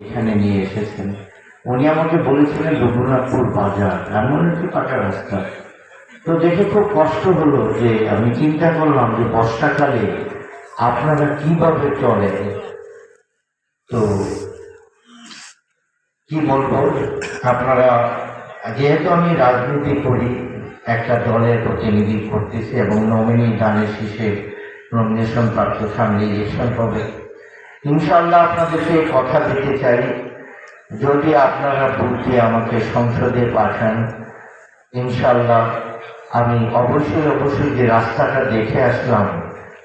এখানে নিয়ে এসেছেন। উনি আমাকে বলেছিলেন রঘুনাথপুর বাজার, এমন একটি কাটা রাস্তা। তো দেখে খুব কষ্ট হলো, যে আমি চিন্তা করলাম যে বর্ষাকালে আপনারা কিভাবে চলেন। তো কি বলবো, আপনারা, যেহেতু আমি রাজনীতি করি, একটা দলের প্রতিনিধি করতেছি এবং নমিনি দানের শীষে নমিনেশন প্রাপ্ত, সামনে ইলেকশন হবে। ইনশাআল্লাহ আপনাদেরকে কথা দিতে চাই, যদি আপনারা বুঝে আমাকে সংসদে পাঠান, ইনশাআল্লাহ আমি অবশ্যই যে রাস্তাটা দেখে আসলাম,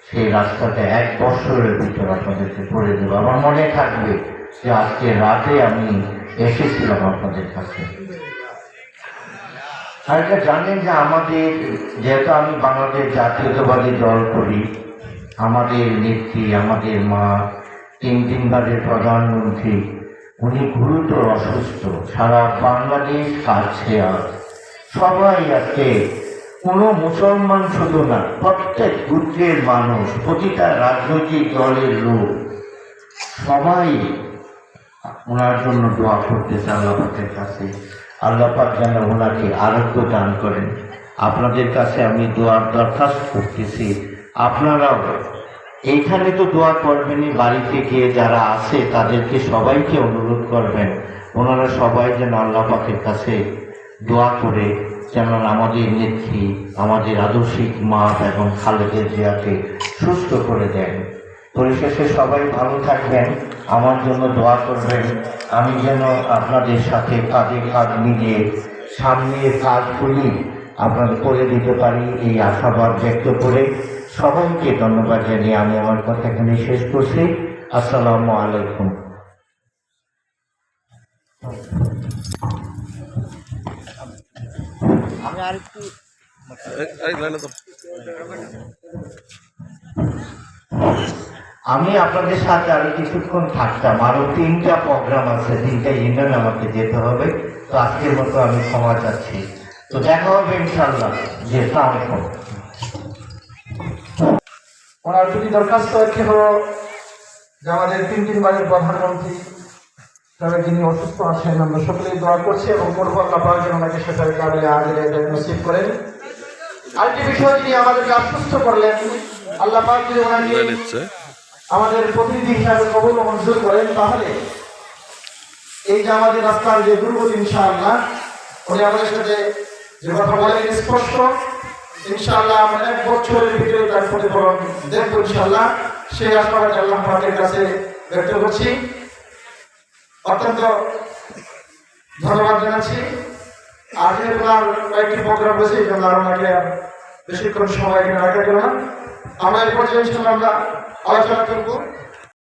সেই রাস্তাটা 1 বছরের ভিতর আপনাদেরকে করে দেবো। আমার মনে থাকবে যে আজকে রাতে আমি এসেছিলাম আপনাদের কাছে। আর এটা জানেন যে আমাদের, যেহেতু আমি বাংলাদেশ জাতীয়তাবাদী দল করি, আমাদের নেত্রী, আমাদের মা, 3 বারের প্রধানমন্ত্রী, উনি গুরুতর অসুস্থ। সারা বাংলাদেশ কাছে আর সবাই আজকে, কোনো মুসলমান শুধু না, প্রত্যেক গোত্রের মানুষ, প্রতিটা রাজনৈতিক দলের লোক, সবাই ওনার জন্য দোয়া করতেছে আল্লাহ পাকের কাছে। আল্লাহ পাক যেন ওনাকে আরোগ্য দান করেন। আপনাদের কাছে আমি দোয়ার দরখাস্ত করতেছি, আপনারাও এইখানে তো দোয়া করবেনই, বাড়িতে গিয়ে যারা আছে তাদেরকে সবাইকে অনুরোধ করবেন, ওনারা সবাই যেন আল্লাহ পাকের কাছে দোয়া করে যেন আমাদের নেত্রী, আমাদের আদর্শিক মা এবং খালেদা জিয়াকে সুস্থ করে দেন। পরিশেষে সবাই ভালো থাকবেন, আমার জন্য দোয়া করবেন, আমি যেন আপনাদের সাথে কাঁধে কাঁধ মিলিয়ে সামনের কাজগুলি আপনাদের করে দিতে পারি, এই আশাবাদ ব্যক্ত করে সবাইকে ধন্যবাদ জানিয়ে আমি আমার কথা এখানে শেষ করছি। আসসালামু আলাইকুম। আমি আরেকটু আমি আপনাদের সাথে আরো কিছুক্ষণ থাকতাম, আরো 3টা প্রোগ্রাম আছে, 3টা ইউনিয়ন আমাকে যেতে হবে। তো আজকের মতো আমি ক্ষমা চাচ্ছি, তো দেখা হবে ইনশাআল্লাহ। জি, আসসালামু আলাইকুম। ওনার দুটি দরখাস্ত, একটি হলো যে আমাদের 3 বারের প্রধানমন্ত্রী, তবে যিনি অসুস্থ আছেন, আমরা সকলেই দোয়া করছি এবং করবো আল্লাহ পাক যেন ওনাকে সেটার কারণে আগে নসিব করেন। আরেকটি বিষয়, যিনি আমাদেরকে আশ্বস্ত করলেন, আল্লাহ পাক যদি ওনাকে আমাদের প্রতিনিধি হিসাবে কবুল ও মঞ্জুর করেন, তাহলে এই যে আমাদের রাস্তার যে দুর্গতি, ইনশাআল্লাহ উনি আমাদের সাথে যে কথা বলেন স্পষ্ট, ইনশাআল্লাহ আমরা 1 বছরের ভিতরে তার প্রতিফলন দেখবো ইনশাআল্লাহ। সেই আশাবাদ আল্লাহ পাকের কাছে ব্যক্ত করছি। অত্যন্ত ধন্যবাদ জানাচ্ছি। আর যেহেতু আর কয়েকটি প্রোগ্রাম রয়েছে, এই জন্য ওনাকে বেশিক্ষণ সময় এখানে রাখা গেল না। আমরা এই পর্যায়ে আমরা আলোচনা করবো।